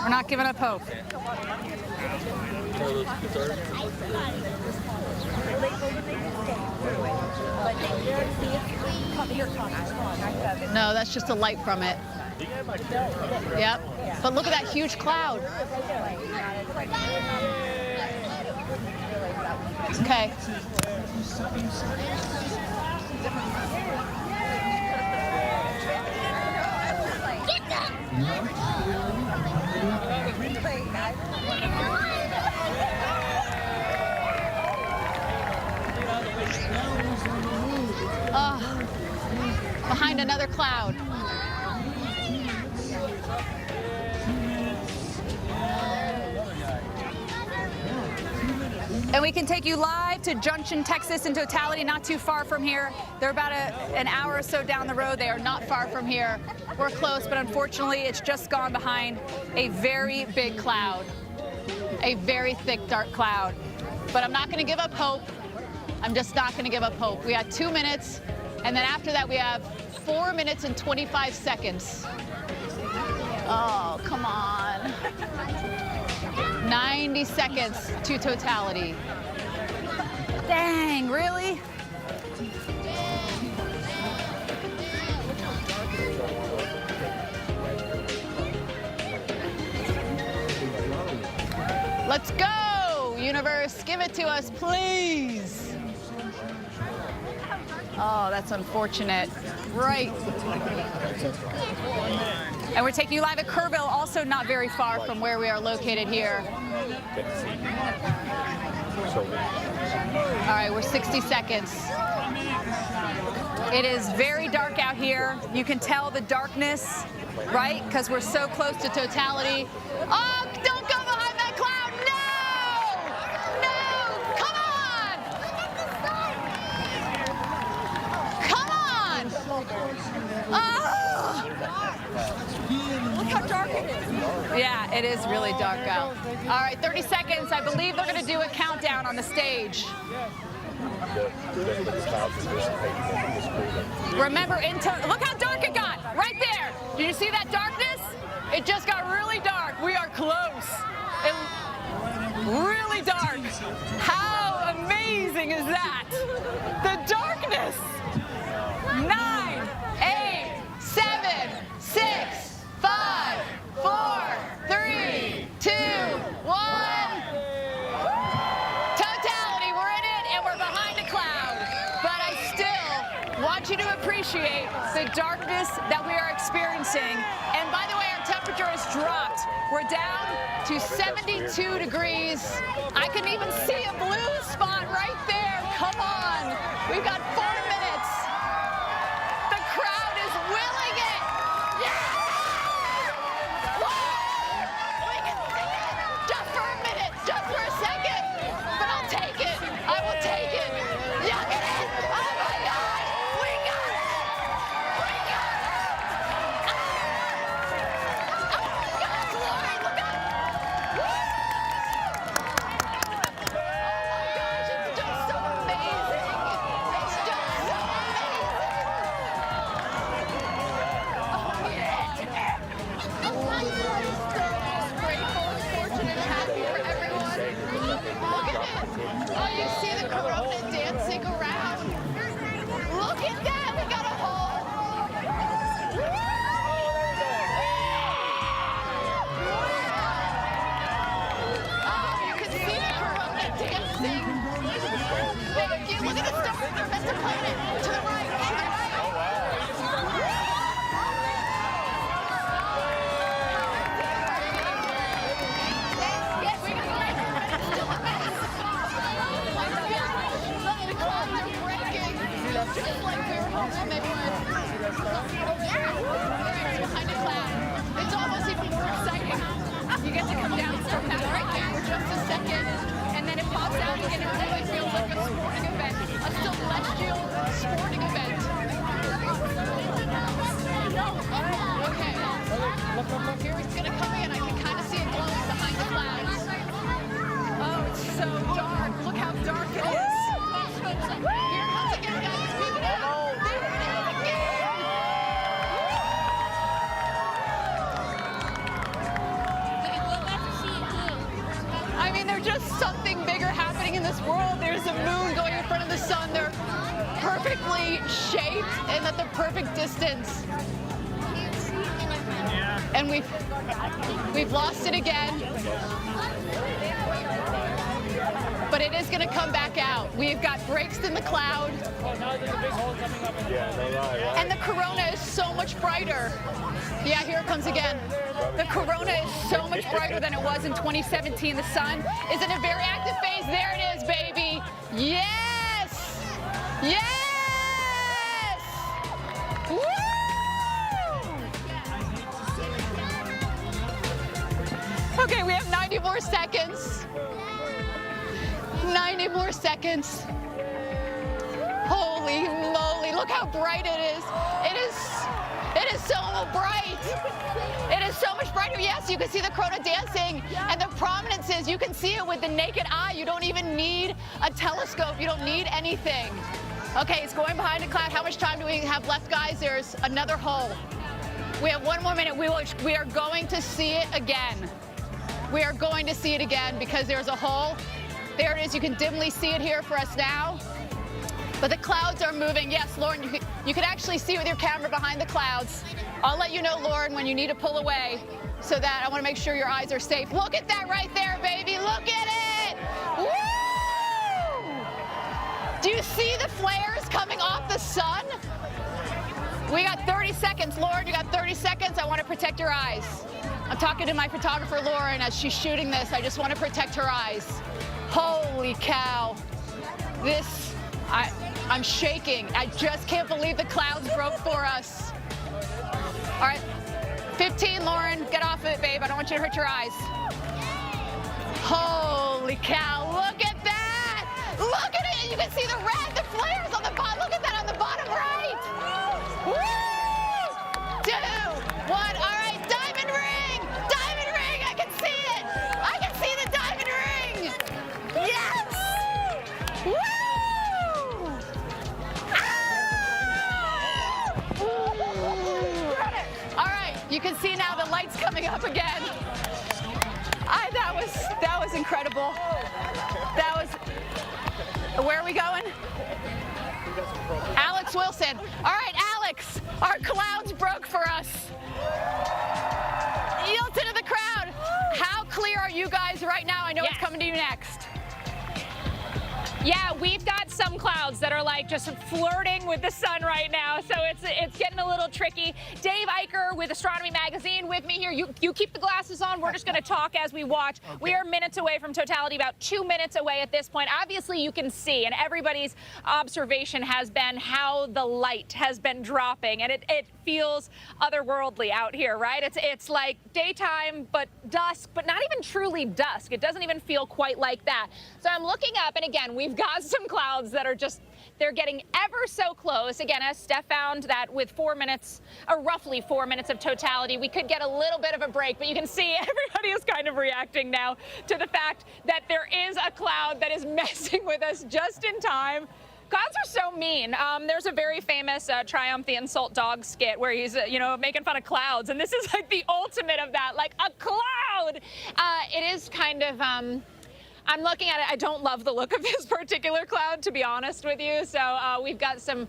We're not giving up hope. No, that's just a light from it. Yep. But look at that huge cloud. Okay. Behind another cloud. And we can take you live to Junction, Texas in totality, not too far from here. They're about an hour or so down the road. They are not far from here. We're close, but unfortunately, it's just gone behind a very big cloud, a very thick, dark cloud. But I'm not going to give up hope. I'm just not going to give up hope. We got 2 minutes, and then after that, we have 4 minutes and 25 seconds. Oh, come on. 90 seconds to totality. Dang, really? Let's go, universe. Give it to us, please. Oh, that's unfortunate. Right. And we're taking you live at Kerrville, also not very far from where we are located here. All right, we're 60 seconds. It is very dark out here. You can tell the darkness, right? Because we're so close to totality. Oh, don't go behind that cloud. No! No! Come on! Come on! Oh! Look how dark it is. Yeah, it is really dark out. All right, 30 seconds. I believe they're going to do a countdown on the stage. Remember, look how dark it got. Right there. Did you see that darkness? It just got really dark. We are close. Really dark. How amazing is that? The darkness. 9, want you to appreciate the darkness that we are experiencing. And by the way, our temperature has dropped. We're down to 72 degrees. I can even see a blue spot right there. Come on. We've got 4 minutes. The crowd is willing it. Yes! We can see it. Just for a minute, just for a second. But I'll take it. I will take it. Look at it. Oh my God. We got it. We got it. Oh my gosh, Lauren, look at it. Oh my gosh, it's just so amazing. It's just so amazing. Oh yeah. Grateful, fortunate, happy for everyone. Look at it. Oh, you see the corona dancing around. Look at that. We got a hole. Oh, you can see the corona dancing. Thank you. Look at the stars. They're meant to play it. To the right. To the right. Yes, we got it. Still a mess. Oh my gosh. The clouds are breaking. Just like we were hoping they would. It's behind a cloud. It's almost even more exciting. You get to come down so fast right there for just a second, and then it pops out again. It really feels like a sporting event, a celestial sporting event. Okay. Here it's gonna come in. I can kind of see it glowing behind the clouds. Oh, it's so dark. Look how dark it is. Here it comes again, guys. It's moving out. There it is again. I mean, there's just something bigger happening in this world. There's a moon going in front of the sun. They're perfectly shaped and at the perfect distance. And we've lost it again. But it is going to come back out. We've got breaks in the cloud. And the corona is so much brighter. Yeah, here it comes again. The corona is so much brighter than it was in 2017. The sun is in a very active phase. There it is, baby. Yes! Yes! Woo! Okay, we have 90 more seconds. 90 more seconds. Holy moly, look how bright it is. It is so bright. It is so much brighter. Yes, you can see the corona dancing and the prominences. You can see it with the naked eye. You don't even need a telescope. You don't need anything. Okay, it's going behind a cloud. How much time do we have left, guys? There's another hole. We have 1 more minute. We are going to see it again. We are going to see it again because there's a hole. There it is. You can dimly see it here for us now. But the clouds are moving. Yes, Lauren, you can actually see with your camera behind the clouds. I'll let you know, Lauren, when you need to pull away so that I want to make sure your eyes are safe. Look at that right there, baby. Look at it. Woo! Do you see the flares coming off the sun? We got 30 seconds. Lauren, you got 30 seconds. I want to protect your eyes. I'm talking to my photographer, Lauren, as she's shooting this. I just want to protect her eyes. Holy cow. I'm shaking. I just can't believe the clouds broke for us. All right, 15, Lauren, get off of it, babe. I don't want you to hurt your eyes. Holy cow, look at that. Look at it, you can see the red, the flares on the bottom. Look at that on the bottom right. Woo! 2, 1, all right, diamond ring, I can see it. I can see the diamond ring. Yes. Woo! All right, you can see now the lights coming up again. That was incredible. That was, where are we going? Alex Wilson. All right, Alex, our clouds broke for us. Yield to the crowd. How clear are you guys right now? I know it's coming to you next. Yeah, we've got some clouds clouds that are like just flirting with the sun right now, so it's getting a little tricky. Dave Eicher with Astronomy Magazine with me here. You keep the glasses on. We're just going to talk as we watch. Okay. We are minutes away from totality, about 2 minutes away at this point. Obviously, you can see, and everybody's observation has been how the light has been dropping, and it feels otherworldly out here, right? It's like daytime, but dusk, but not even truly dusk. It doesn't even feel quite like that. So I'm looking up, and again, we've got some clouds that are just, they're getting ever so close. Again, as Steph found that with 4 minutes, or roughly 4 minutes of totality, we could get a little bit of a break, but you can see everybody is kind of reacting now to the fact that there is a cloud that is messing with us just in time. Clouds are so mean. There's a very famous Triumph the Insult Dog skit where he's, making fun of clouds, and this is like the ultimate of that, like a cloud. It is kind of, I'm looking at it. I don't love the look of this particular cloud, to be honest with you. So we've got some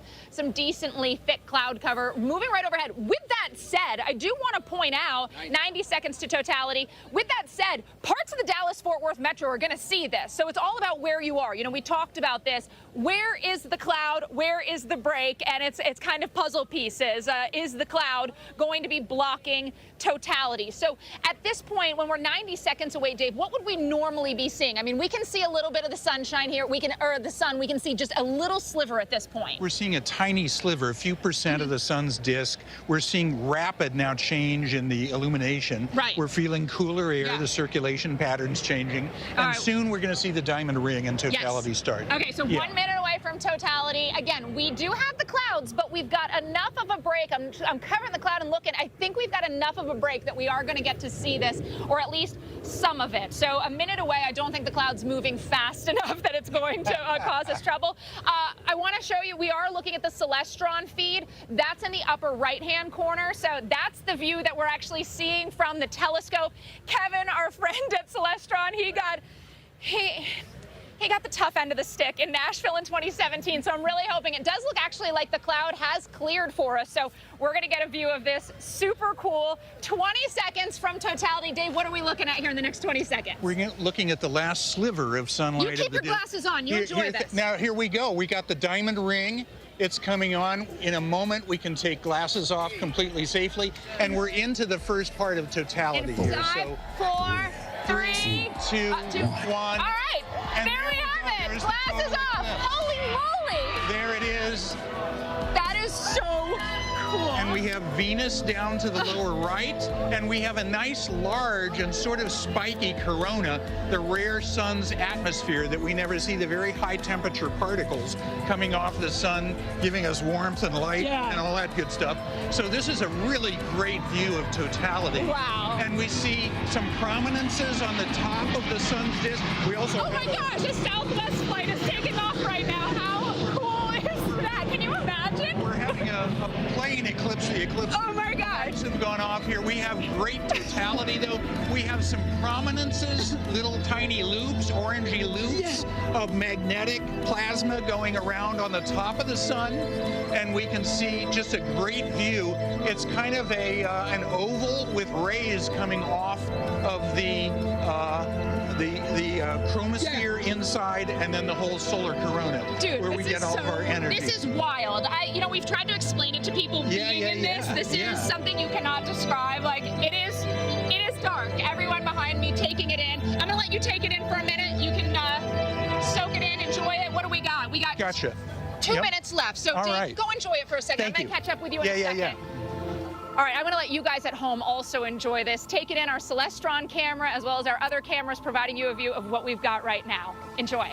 decently thick cloud cover moving right overhead. With that said, I do want to point out 90 seconds to totality. With that said, parts of the Dallas-Fort Worth Metro are going to see this. So it's all about where you are. We talked about this. Where is the cloud? Where is the break? And it's kind of puzzle pieces. Is the cloud going to be blocking totality? So at this point, when we're 90 seconds away, Dave, what would we normally be seeing? I mean, we can see a little bit of the sunshine here. We can see just a little sliver at this point. We're seeing a tiny sliver, a few percent of the sun's disk. We're seeing rapid now change in the illumination. Right. We're feeling cooler air, the circulation patterns changing. And soon we're going to to see the diamond ring and totality start. Okay, so 1 minute away from totality. Again, we do have the clouds, but we've got enough of a break. I'm covering the cloud and looking. I think we've got enough of a break that we are going to get to see this, or at least some of it. So a minute away, I don't think the cloud's moving fast enough that it's going to cause us trouble. I want to show you, we are looking at the Celestron feed. That's in the upper right-hand corner. So that's the view that we're actually seeing from the telescope. Kevin, our friend at Celestron, he got the tough end of the stick in Nashville in 2017, so I'm really hoping. It does look actually like the cloud has cleared for us, so we're going to get a view of this. Super cool. 20 seconds from totality. Dave, what are we looking at here in the next 20 seconds? We're looking at the last sliver of sunlight. You keep your glasses on. You enjoy this. Now, here we go. We got the diamond ring. It's coming on. In a moment, we can take glasses off completely safely, and we're into the first part of totality here. 5, 4, 3, 2, 1. All right, and there we have it. Glasses off. Holy moly. There it is. That is so cool. And we have Venus down to the lower right, and we have a nice large and sort of spiky corona, the rare sun's atmosphere that we never see, the very high temperature particles coming off the sun, giving us warmth and light and all that good stuff. So this is a really great view of totality. Wow. And we see some prominences on the top of the sun's disk. We also oh my gosh, a Southwest flight is taking off right now. How cool is that? Can you imagine? We're having a plane eclipse. The eclipse. Oh my gosh. Have gone off here. We have great totality though. We have some prominences, little tiny loops, orangey loops of magnetic plasma going around on the top of the sun, and we can see just a great view. It's kind of an oval with rays coming off of the chromosphere inside, and then the whole solar corona, dude, where we get all of our energy. This is wild. We've tried to explain it to people being in this. This is something you cannot describe. Like, it is dark. Everyone behind me taking it in. I'm gonna let you take it in for a minute. You can soak it in, enjoy it. What do we got? We got Gotcha. 2 minutes left. So Dave, go enjoy it for a second. Thank I might catch up with you in a second. Yeah. All right, I'm going to let you guys at home also enjoy this. Take it in, our Celestron camera, as well as our other cameras, providing you a view of what we've got right now. Enjoy.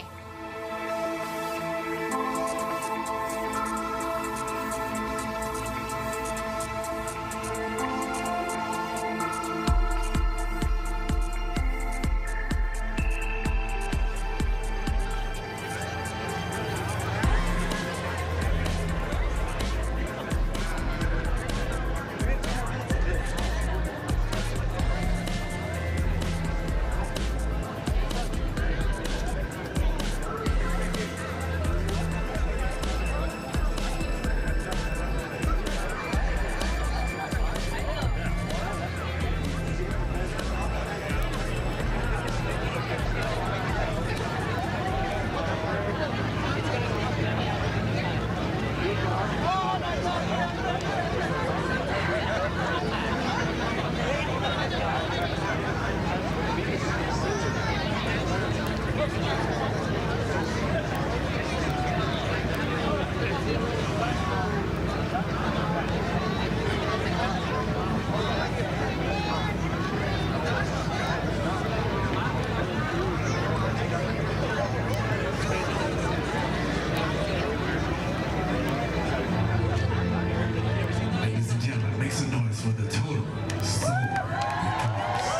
for the Total Solar Eclipse.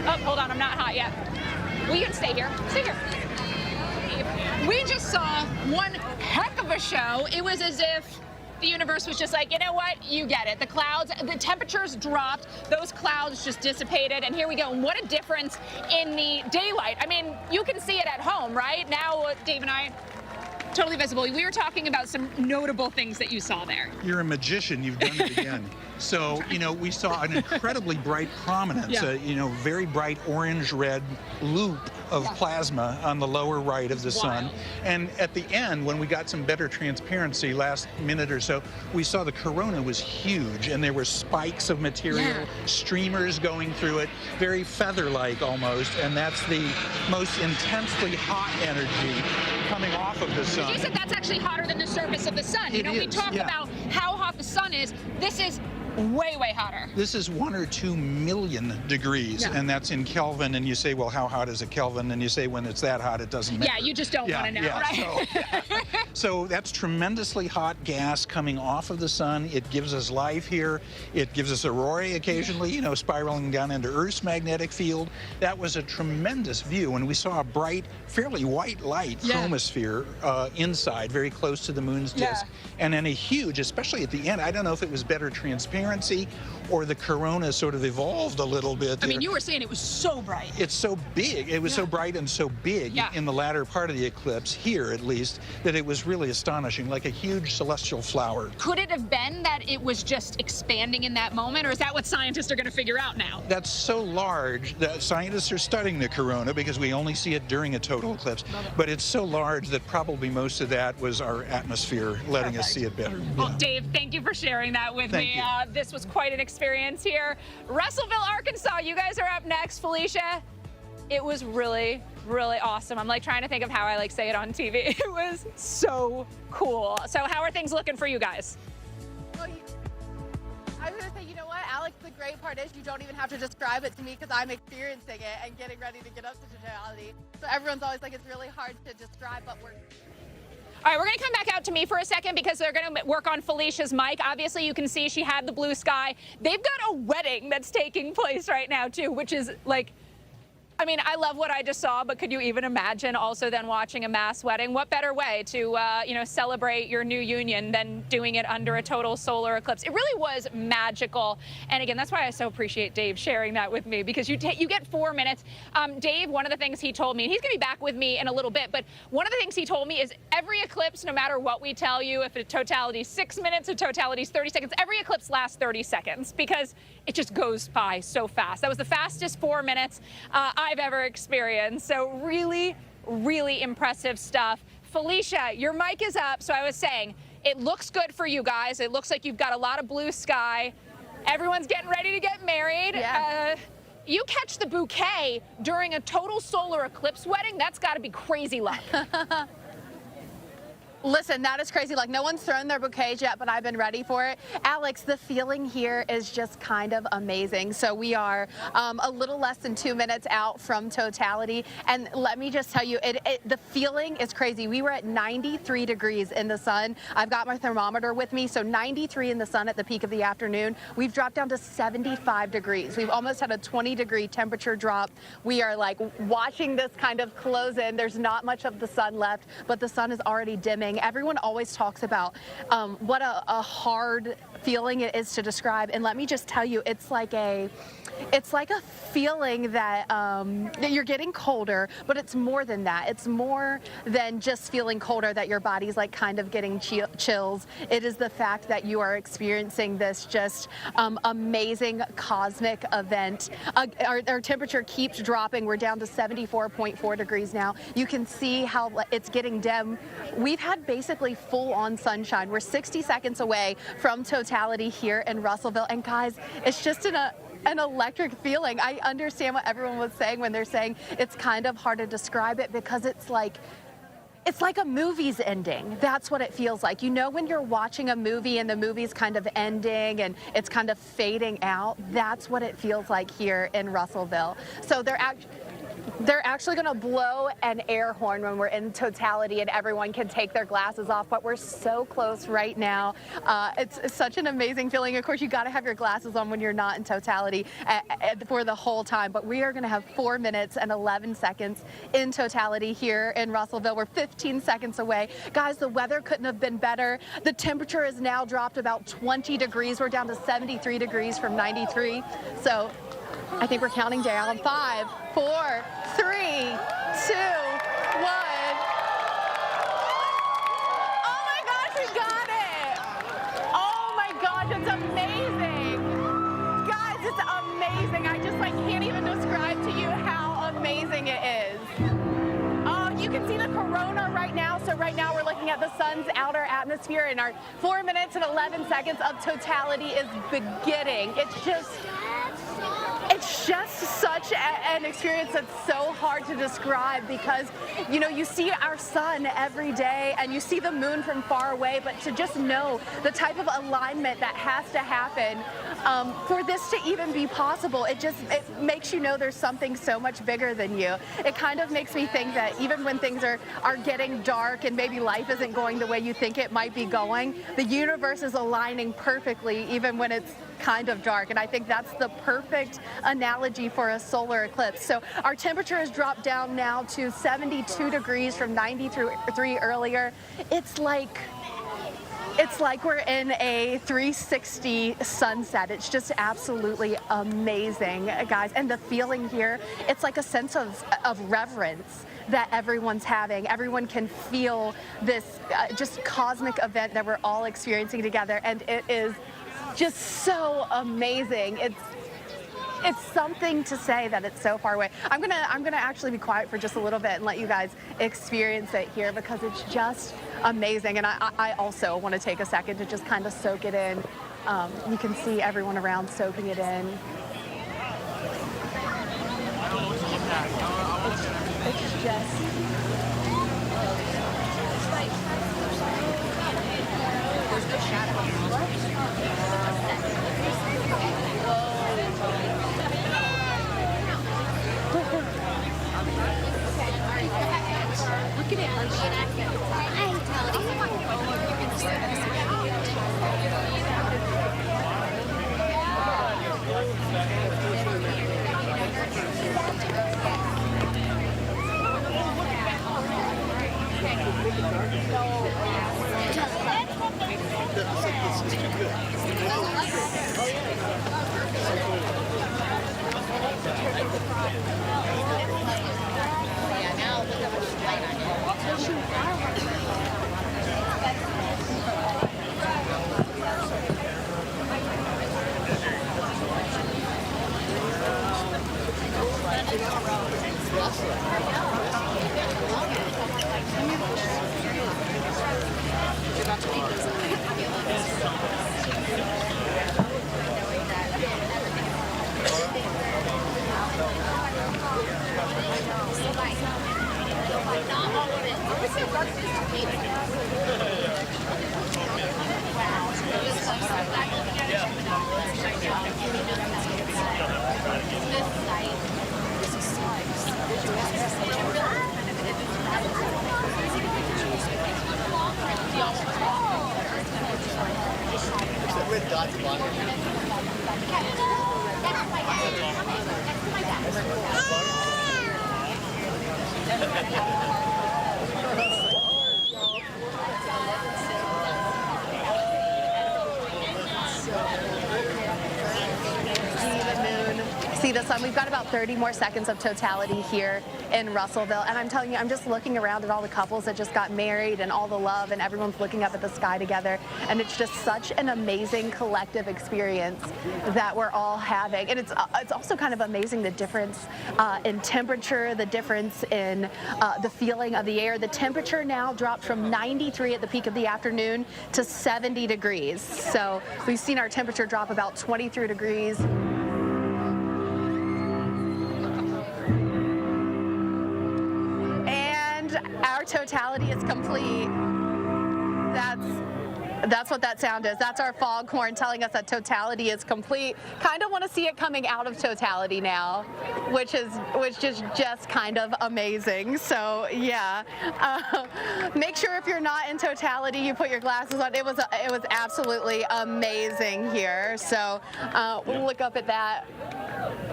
Oh, hold on, I'm not hot yet. Well, you can stay here. Stay here. We just saw one heck of a show. It was as if the universe was just like, you know what? You get it. The clouds, the temperatures dropped, those clouds just dissipated, and here we go. And what a difference in the daylight. I mean, you can see it at home, right? Now, Dave and I, totally visible. We were talking about some notable things that you saw there. You're a magician. You've done it again. So, you know, we saw an incredibly bright prominence, you know, very bright orange-red loop of plasma on the lower right of the sun. And at the end, when we got some better transparency last minute or so, we saw the corona was huge, and there were spikes of material, streamers going through it, very feather-like almost, and that's the most intensely hot energy coming off of the sun. You said that's actually hotter than the surface of the sun. You know, we talk about how hot the sun is. This is way, way hotter. This is 1 or 2 million degrees, and that's in Kelvin, and you say, well, how hot is a Kelvin? And you say, when it's that hot, it doesn't matter. Yeah, you just don't want to know, right? So that's tremendously hot gas coming off of the sun. It gives us life here. It gives us aurorae occasionally, you know, spiraling down into Earth's magnetic field. That was a tremendous view, and we saw a bright, fairly white light chromosphere inside, very close to the moon's disk, and then a huge, especially at the end, I don't know if it was better transparency or the corona sort of evolved a little bit. I mean, you were saying it was so bright. It's so big. It was so bright and so big in the latter part of the eclipse, here at least, that it was really astonishing, like a huge celestial flower. Could it have been that it was just expanding in that moment, or is that what scientists are going to figure out now? That's so large that scientists are studying the corona because we only see it during a total eclipse, but it's so large that probably most of that was our atmosphere letting us see it better. Well, Dave, thank you for sharing that with me. This was quite an experience here. Russellville, Arkansas, you guys are up next. Felicia, it was really, really awesome. I'm like trying to think of how I like say it on TV. It was so cool. So how are things looking for you guys? Well, I was going to say, you know what, Alex, the great part is you don't even have to describe it to me because I'm experiencing it and getting ready to get up to totality. So everyone's always like, it's really hard to describe, but we're... All right, we're going to come back out to me for a second because they're going to work on Felicia's mic. Obviously, you can see she had the blue sky. They've got a wedding that's taking place right now, too, which is like... I mean, I love what I just saw, but could you even imagine also then watching a mass wedding? What better way to, you know, celebrate your new union than doing it under a total solar eclipse? It really was magical. And again, that's why I so appreciate Dave sharing that with me, because you get 4 minutes. Dave, one of the things he told me, and he's going to be back with me in a little bit, but one of the things he told me is every eclipse, no matter what we tell you, if a totality is 6 minutes, a totality is 30 seconds, every eclipse lasts 30 seconds because it just goes by so fast. That was the fastest 4 minutes I've ever experienced. So really, really impressive stuff. Felicia, your mic is up. So I was saying, it looks good for you guys. It looks like you've got a lot of blue sky. Everyone's getting ready to get married. You catch the bouquet during a total solar eclipse wedding, that's got to be crazy luck. Listen, that is crazy. Like, no one's thrown their bouquets yet, but I've been ready for it. Alex, the feeling here is just kind of amazing. So we are a little less than 2 minutes out from totality. And let me just tell you, the feeling is crazy. We were at 93 degrees in the sun. I've got my thermometer with me. So 93 in the sun at the peak of the afternoon. We've dropped down to 75 degrees. We've almost had a 20-degree temperature drop. We are like watching this kind of close in. There's not much of the sun left, but the sun is already dimming. Everyone always talks about what a hard feeling it is to describe, and let me just tell you, it's like It's like a feeling that you're getting colder, but it's more than that. It's more than just feeling colder, that your body's like kind of getting chills. It is the fact that you are experiencing this just amazing cosmic event. Our temperature keeps dropping. We're down to 74.4 degrees now. You can see how it's getting dim. We've had basically full-on sunshine. We're 60 seconds away from totality here in Russellville, and guys, it's just an electric feeling. I understand what everyone was saying when they're saying it's kind of hard to describe it, because it's like a movie's ending. That's what it feels like. You know, when you're watching a movie and the movie's kind of ending and it's kind of fading out, that's what it feels like here in Russellville. So they're actually going to blow an air horn when we're in totality, and everyone can take their glasses off, but we're so close right now. It's such an amazing feeling. Of course, you got to have your glasses on when you're not in totality for the whole time, but we are going to have 4 minutes and 11 seconds in totality here in Russellville. We're 15 seconds away. Guys, the weather couldn't have been better. The temperature has now dropped about 20 degrees. We're down to 73 degrees from 93. So I think we're counting down. 5, 4, 3, 2, 1. Oh my gosh, we got it! Oh my gosh, it's amazing! Guys, it's amazing. I just can't even describe to you how amazing it is. Oh, you can see the corona right now. So right now we're looking at the sun's outer atmosphere, and our 4 minutes and 11 seconds of totality is beginning. It's just such an experience that's so hard to describe, because, you know, you see our sun every day and you see the moon from far away, but to just know the type of alignment that has to happen for this to even be possible, it makes you know there's something so much bigger than you. It kind of makes me think that even when things are getting dark and maybe life isn't going the way you think it might be going, the universe is aligning perfectly even when it's kind of dark. And I think that's the perfect analogy for a solar eclipse. So our temperature has dropped down now to 72 degrees from 93 earlier. It's like we're in a 360 sunset. It's just absolutely amazing, guys. And the feeling here, it's like a sense of reverence that everyone's having. Everyone can feel this just cosmic event that we're all experiencing together, and it is just so amazing. It's something to say that it's so far away. I'm gonna actually be quiet for just a little bit and let you guys experience it here, because it's just amazing. And I also want to take a second to just kind of soak it in. You can see everyone around soaking it in. It's just there's no shadow. Look at see the sun. We've got about 30 more seconds of totality here in Russellville. And I'm telling you, I'm just looking around at all the couples that just got married and all the love, and everyone's looking up at the sky together. And it's just such an amazing collective experience that we're all having. And it's also kind of amazing the difference in temperature, the difference in the feeling of the air. The temperature now dropped from 93 at the peak of the afternoon to 70 degrees. So we've seen our temperature drop about 23 degrees. And our totality is complete. That's what that sound is. That's our foghorn telling us that totality is complete. Kind of want to see it coming out of totality now, which is just kind of amazing. So yeah, make sure if you're not in totality, you put your glasses on. It was absolutely amazing here. So we'll look up at that.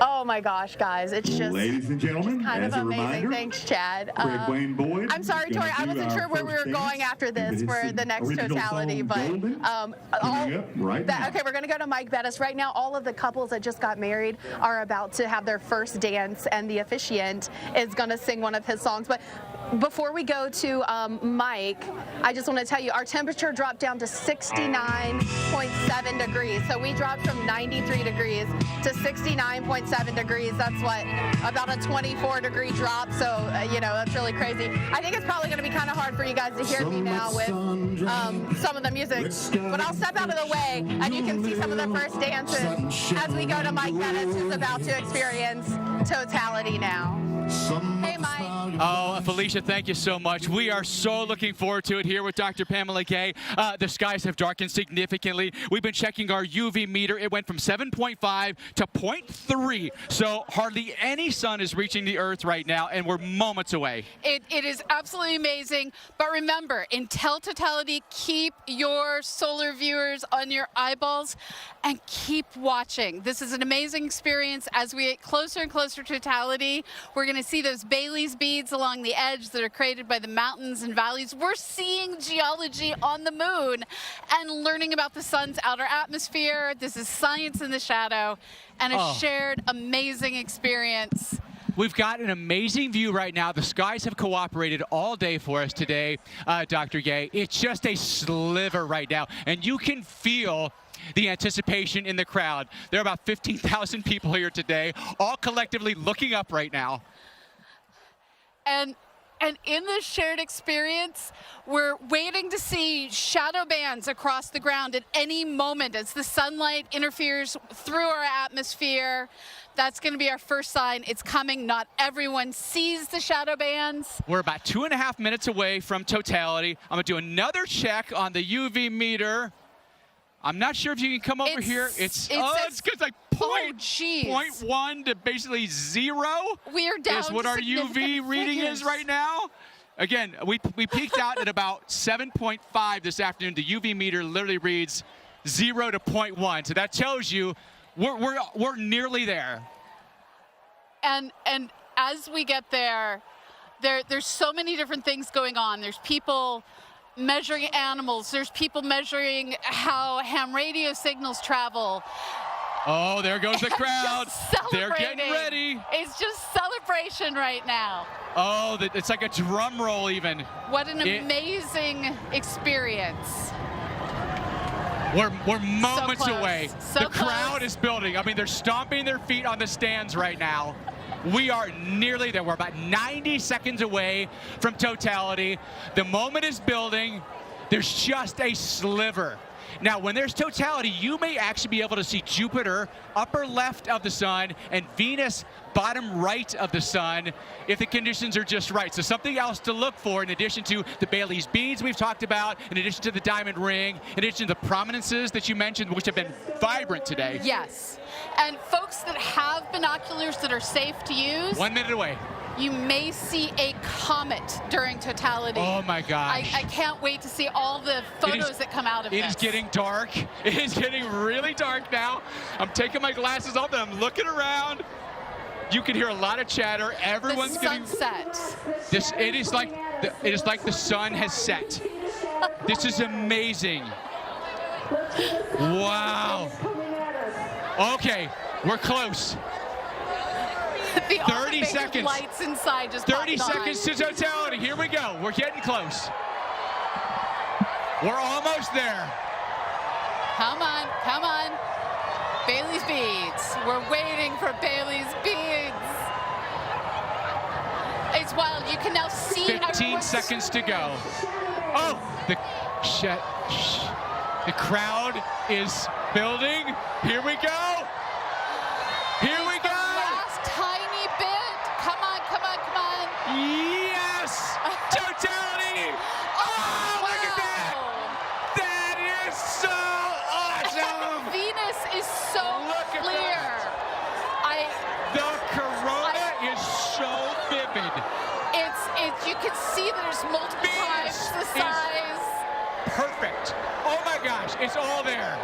Oh my gosh, guys, it's just, ladies and gentlemen, kind of as a amazing. reminder, Thanks, Chad. Greg Wayne Boyd I'm sorry, is gonna Tori, I do wasn't our sure where we first were going dance. after this for the next Original totality, song, but Golden, coming up right now. okay, we're gonna go to Mike Bettis right now. All of the couples that just got married are about to have their first dance, and the officiant is gonna sing one of his songs. But before we go to Mike, I just want to tell you our temperature dropped down to 69.7 degrees. So we dropped from 93 degrees to 69.7 degrees. That's what, about a 24-degree drop. So, you know, that's really crazy. I think it's probably going to be kind of hard for you guys to hear me now with some of the music. But I'll step out of the way, and you can see some of the first dances as we go to Mike Bettis, who's about to experience totality now. Hey, Mike. Oh, Felicia, thank you so much. We are so looking forward to it here with Dr. Pamela Gay. The skies have darkened significantly. We've been checking our UV meter. It went from 7.5 to 0.3. So hardly any sun is reaching the Earth right now, and we're moments away. It is absolutely amazing. But remember, until totality, keep your solar viewers on your eyeballs and keep watching. This is an amazing experience. As we get closer and closer to totality, we're going to see those Bailey's beads along the edge that are created by the mountains and valleys. We're seeing geology on the moon and learning about the sun's outer atmosphere. This is science in the shadow and a shared amazing experience. We've got an amazing view right now. The skies have cooperated all day for us today, Dr. Gay. It's just a sliver right now, and you can feel the anticipation in the crowd. There are about 15,000 people here today, all collectively looking up right now. And in this shared experience, we're waiting to see shadow bands across the ground at any moment as the sunlight interferes through our atmosphere. That's going to be our first sign. It's coming. Not everyone sees the shadow bands. We're about 2.5 minutes away from totality. I'm going to do another check on the UV meter. I'm not sure if you can come over here. It's like 0.1 to basically 0. We are down is what our UV reading is right now. Again, we peaked out at about 7.5 this afternoon. The UV meter literally reads 0 to 0.1. So that tells you we're nearly there. And as we get there's so many different things going on. There's people measuring animals. There's people measuring how ham radio signals travel. Oh, there goes the crowd. They're getting ready. It's just celebration right now. Oh, it's like a drum roll even. What an amazing experience. We're moments away. So the crowd is building. I mean, they're stomping their feet on the stands right now. We are nearly there. We're about 90 seconds away from totality. The moment is building. There's just a sliver. Now, when there's totality, you may actually be able to see Jupiter, upper left of the sun, and Venus, bottom right of the sun, if the conditions are just right. So something else to look for in addition to the Bailey's beads we've talked about, in addition to the diamond ring, in addition to the prominences that you mentioned, which have been vibrant today. Yes. And folks that have binoculars that are safe to use, 1 minute away. You may see a comet during totality. Oh my gosh. I can't wait to see all the photos that come out of this. It is getting dark. It is getting really dark now. I'm taking my glasses off and I'm looking around. You can hear a lot of chatter. Everyone's getting sunset. It is like the sun has set. This is amazing. Wow. Okay, we're close. The 30 automated seconds. lights inside just 30 popped on. seconds to totality. Here we go. We're getting close. We're almost there. Come on, come on. Bailey's beads. We're waiting for Bailey's beads. It's wild. You can now see 15 seconds to go. Oh, the crowd is building. Here we go. Here we go. Last tiny bit. Come on, come on, come on. Yes! Totality! Oh, look at that! That is so awesome! Venus is so clear. The corona is so vivid. It's you can see there's multiple times the size. Perfect. Oh my gosh, it's all there.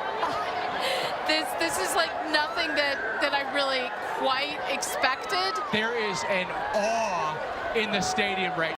This is like nothing that I really quite expected. There is an awe in the stadium right